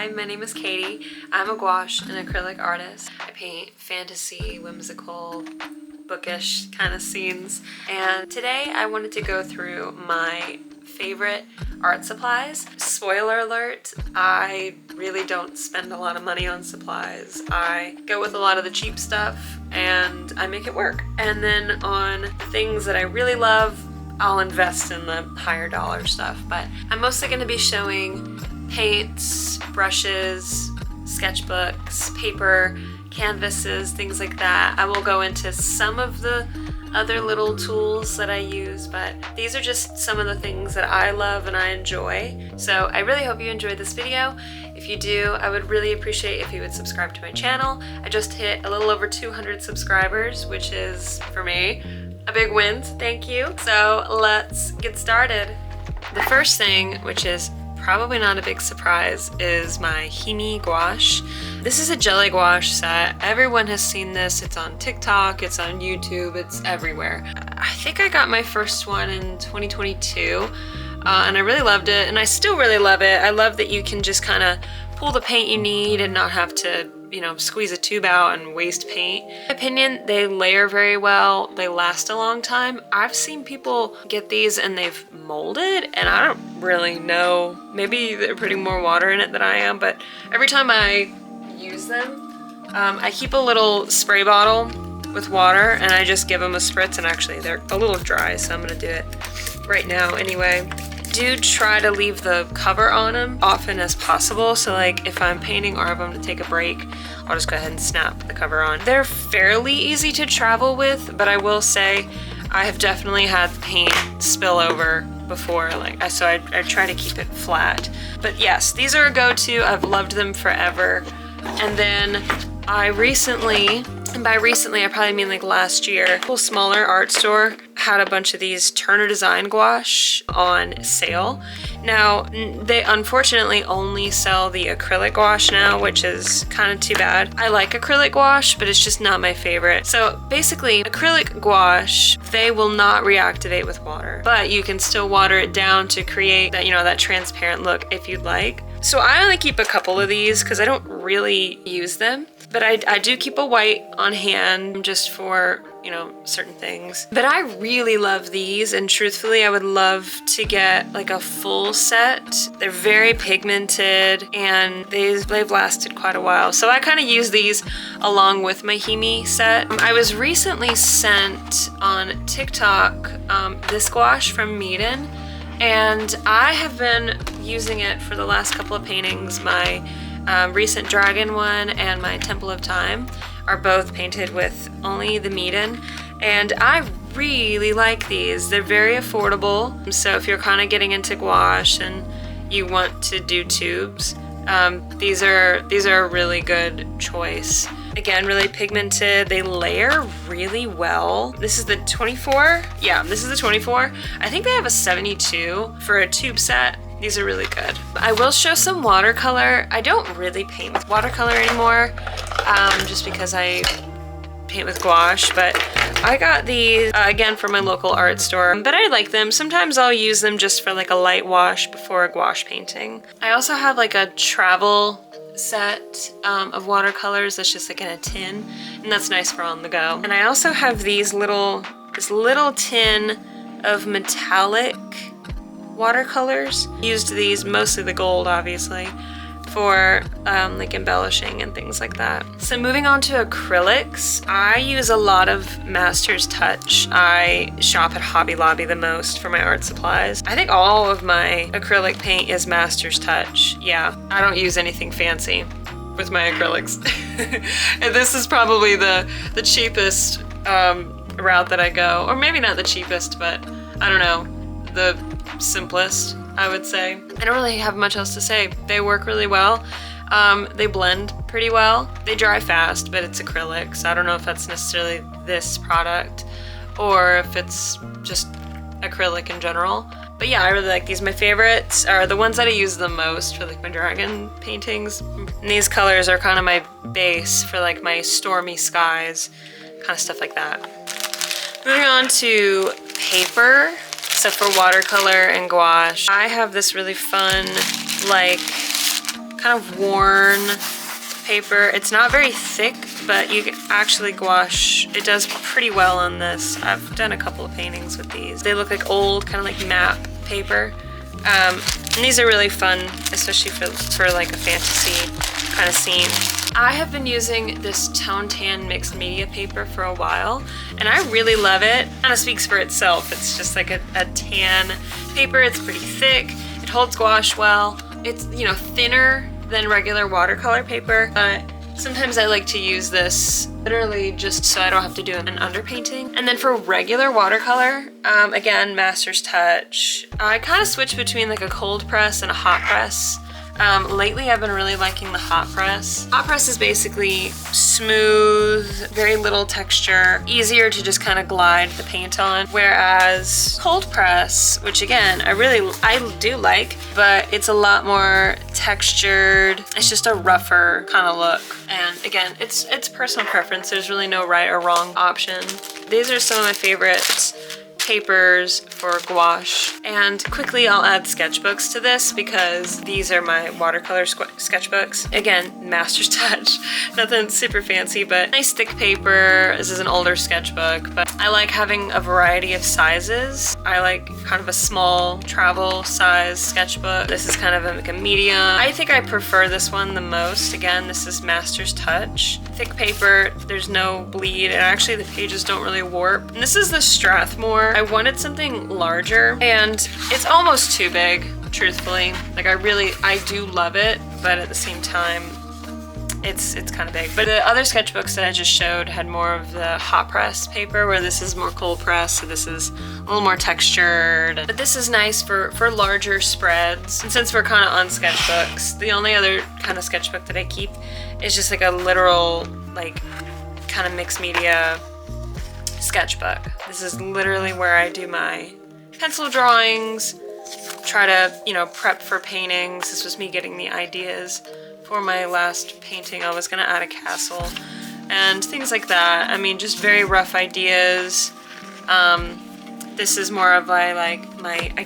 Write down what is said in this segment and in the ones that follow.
Hi, my name is Katie. I'm a gouache and acrylic artist. I paint fantasy, whimsical, bookish kind of scenes. And today I wanted to go through my favorite art supplies. Spoiler alert, I really don't spend a lot of money on supplies. I go with a lot of the cheap stuff and I make it work. And then on things that I really love, I'll invest in the higher dollar stuff. But I'm mostly going to be showing paints, brushes, sketchbooks, paper, canvases, things like that. I will go into some of the other little tools that I use, but these are just some of the things that I love and I enjoy. So I really hope you enjoyed this video. If you do, I would really appreciate if you would subscribe to my channel. I just hit a little over 200 subscribers, which is, for me, a big win. Thank you. So let's get started. The first thing, which is probably not a big surprise, is my Himi gouache. This is a jelly gouache set. Everyone has seen this. It's on TikTok, it's on YouTube, it's everywhere. I think I got my first one in 2022 and I really loved it, and I still really love it. I love that you can just kind of pull the paint you need and not have to, you know, squeeze a tube out and waste paint. In my opinion, they layer very well. They last a long time. I've seen people get these and they've molded, and I don't really know. Maybe they're putting more water in it than I am, but every time I use them, I keep a little spray bottle with water and I just give them a spritz, and actually they're a little dry, so I'm gonna do it right now anyway. Do try to leave the cover on them often as possible. So like if I'm painting or if I'm to take a break, I'll just go ahead and snap the cover on. They're fairly easy to travel with, but I will say I have definitely had paint spill over before, so I try to keep it flat. But yes, these are a go-to. I've loved them forever. And then I recently, and by recently I probably mean like last year, a little smaller art store had a bunch of these Turner Design gouache on sale. Now, they unfortunately only sell the acrylic gouache now, which is kind of too bad. I like acrylic gouache, but it's just not my favorite. So basically, acrylic gouache, they will not reactivate with water, but you can still water it down to create that, you know, that transparent look if you'd like. So I only keep a couple of these because I don't really use them, but I do keep a white on hand just for, you know, certain things. But I really love these, and truthfully I would love to get like a full set. They're very pigmented and they've lasted quite a while. So I kind of use these along with my Himi set. I was recently sent on TikTok this gouache from Meeden, and I have been using it for the last couple of paintings. My recent dragon one and my Temple of Time are both painted with only the Meeden, and I really like these. They're very affordable, so if you're kind of getting into gouache and you want to do tubes, these are a really good choice. Again, really pigmented. They layer really well. This is the 24. Yeah, this is the 24. I think they have a 72 for a tube set. These are really good. I will show some watercolor. I don't really paint with watercolor anymore, just because I paint with gouache, but I got these again from my local art store, but I like them. Sometimes I'll use them just for like a light wash before a gouache painting. I also have like a travel set of watercolors that's just like in a tin, and that's nice for on the go. And I also have this little tin of metallic watercolors. Used these, mostly the gold obviously, for like embellishing and things like that. So moving on to acrylics, I use a lot of Master's Touch. I shop at Hobby Lobby the most for my art supplies. I think all of my acrylic paint is Master's Touch. Yeah, I don't use anything fancy with my acrylics. And this is probably the cheapest route that I go, or maybe not the cheapest, but I don't know, the simplest, I would say. I don't really have much else to say. They work really well. They blend pretty well. They dry fast, but it's acrylic, so I don't know if that's necessarily this product or if it's just acrylic in general. But yeah, I really like these. My favorites are the ones that I use the most for like my dragon paintings. And these colors are kind of my base for like my stormy skies, kind of stuff like that. Moving on to paper. So for watercolor and gouache, I have this really fun, like, kind kind of worn paper. It's not very thick, but you can actually gouache. It does pretty well on this. I've done a couple of paintings with these. They look like old, kind of like map paper. And these are really fun, especially for like a fantasy kind of scene. I have been using this Tone Tan mixed media paper for a while, and I really love it. It kind of speaks for itself. It's just like a tan paper. It's pretty thick. It holds gouache well. It's, you know, thinner than regular watercolor paper, but sometimes I like to use this literally just so I don't have to do an underpainting. And then for regular watercolor, again, Master's Touch. I kind of switch between like a cold press and a hot press. Lately I've been really liking the hot press. Hot press is basically smooth, very little texture, easier to just kind of glide the paint on. Whereas cold press, which again, I do like, but it's a lot more textured. It's just a rougher kind of look. And again, it's personal preference. There's really no right or wrong option. These are some of my favorites. Papers for gouache. And quickly I'll add sketchbooks to this because these are my watercolor sketchbooks. Again, Master's Touch. Nothing super fancy, but nice thick paper. This is an older sketchbook, but I like having a variety of sizes. I like kind of a small travel size sketchbook. This is kind of like a medium. I think I prefer this one the most. Again, this is Master's Touch. Thick paper, there's no bleed, and actually the pages don't really warp. And this is the Strathmore. I wanted something larger, and it's almost too big, truthfully. Like I do love it, but at the same time, it's kind of big. But the other sketchbooks that I just showed had more of the hot press paper, where this is more cold press, so this is a little more textured. But this is nice for larger spreads. And since we're kind of on sketchbooks, the only other kind of sketchbook that I keep is just like a literal, like, kind of mixed media sketchbook. This is literally where I do my pencil drawings, try to, you know, prep for paintings. This was me getting the ideas for my last painting. I was gonna add a castle and things like that. I mean, just very rough ideas. This is more of I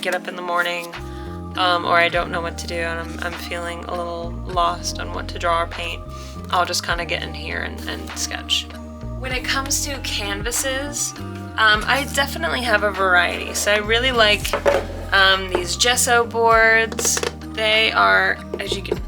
get up in the morning or I don't know what to do and I'm feeling a little lost on what to draw or paint. I'll just kind of get in here and sketch. When it comes to canvases, I definitely have a variety. So I really like these gesso boards. They are, as you can,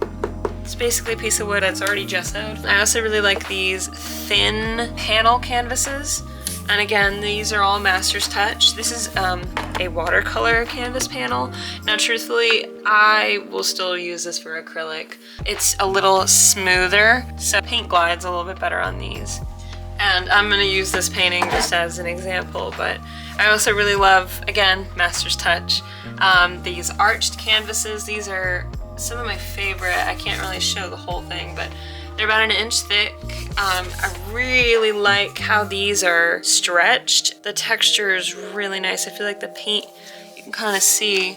it's basically a piece of wood that's already gessoed. I also really like these thin panel canvases. And again, these are all Master's Touch. This is a watercolor canvas panel. Now, truthfully, I will still use this for acrylic. It's a little smoother, so paint glides a little bit better on these. And I'm gonna use this painting just as an example, but I also really love, again, Master's Touch. These arched canvases, these are some of my favorite. I can't really show the whole thing, but they're about 1 inch thick. I really like how these are stretched. The texture is really nice. I feel like the paint, you can kind of see,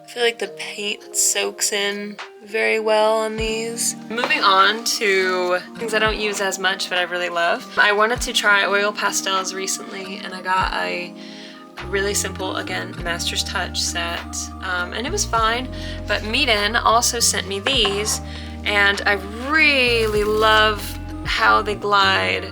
I feel like the paint soaks in very well on these. Moving on to things I don't use as much, but I really love. I wanted to try oil pastels recently, and I got a really simple, again, Master's Touch set, and it was fine. But Meeden also sent me these, and I really love how they glide.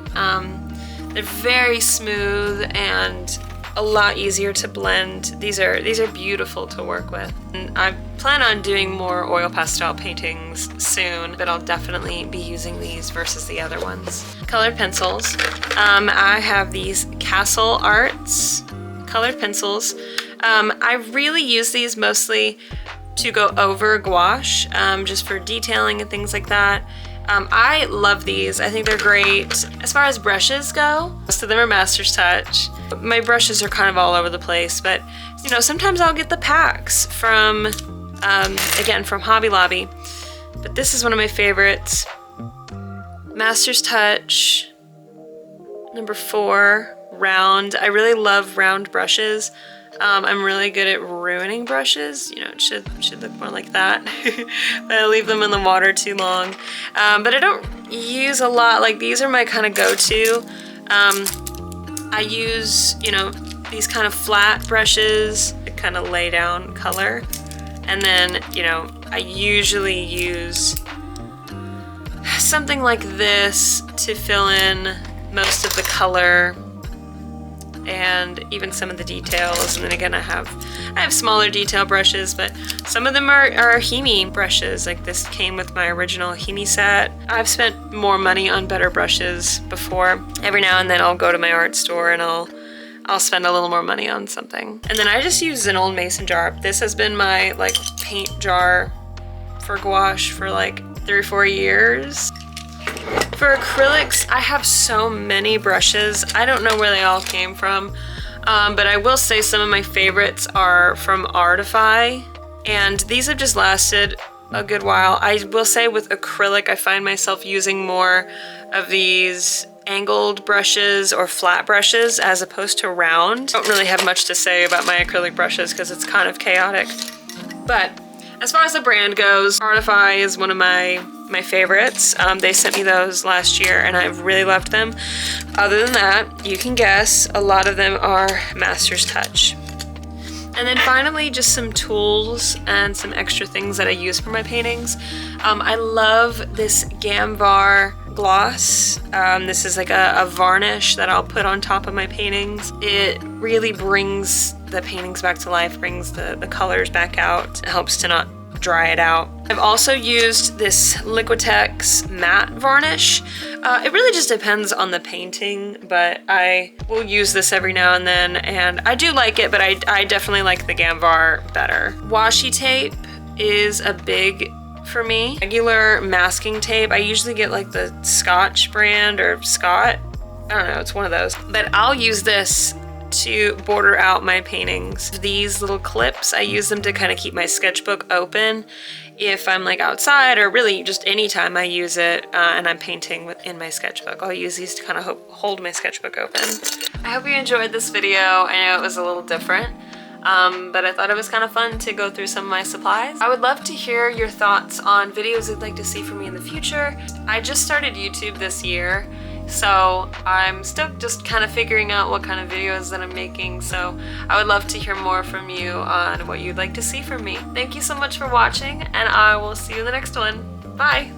They're very smooth and a lot easier to blend. These are beautiful to work with. And I plan on doing more oil pastel paintings soon, but I'll definitely be using these versus the other ones. Colored pencils. I have these Castle Arts colored pencils. I really use these mostly to go over gouache, just for detailing and things like that. I love these. I think they're great. As far as brushes go, most of them are Master's Touch. My brushes are kind of all over the place, but you know, sometimes I'll get the packs from, again, from Hobby Lobby. But this is one of my favorites. Master's Touch, number 4, round. I really love round brushes. I'm really good at ruining brushes. You know, it should look more like that. But I leave them in the water too long. But I don't use a lot. Like, these are my kind of go-to. I use, you know, these kind of flat brushes to kind of lay down color. And then, you know, I usually use something like this to fill in most of the color and even some of the details. And then again, I have smaller detail brushes, but some of them are Himi brushes. Like this came with my original Himi set. I've spent more money on better brushes before. Every now and then I'll go to my art store and I'll spend a little more money on something. And then I just use an old mason jar. This has been my like paint jar for gouache for like 3 or 4 years. For acrylics, I have so many brushes. I don't know where they all came from, but I will say some of my favorites are from Artify, and these have just lasted a good while. I will say with acrylic, I find myself using more of these angled brushes or flat brushes as opposed to round. I don't really have much to say about my acrylic brushes because it's kind of chaotic. But as far as the brand goes, Artify is one of my favorites. They sent me those last year and I've really loved them. Other than that, you can guess, a lot of them are Master's Touch. And then finally, just some tools and some extra things that I use for my paintings. I love this Gamvar gloss. This is like a varnish that I'll put on top of my paintings. It really brings the paintings back to life, brings the colors back out. It helps to not dry it out. I've also used this Liquitex matte varnish. It really just depends on the painting, but I will use this every now and then, and I do like it, but I definitely like the Gamvar better. Washi tape is a big for me. Regular masking tape, I usually get like the Scotch brand or Scott. I don't know, it's one of those. But I'll use this to border out my paintings. These little clips, I use them to kind of keep my sketchbook open if I'm like outside, or really just anytime I use it and I'm painting within my sketchbook. I'll use these to kind of hold my sketchbook open. I hope you enjoyed this video. I know it was a little different, but I thought it was kind of fun to go through some of my supplies. I would love to hear your thoughts on videos you'd like to see from me in the future. I just started YouTube this year, so I'm still just kind of figuring out what kind of videos that I'm making, so I would love to hear more from you on what you'd like to see from me. Thank you so much for watching, and I will see you in the next one. Bye!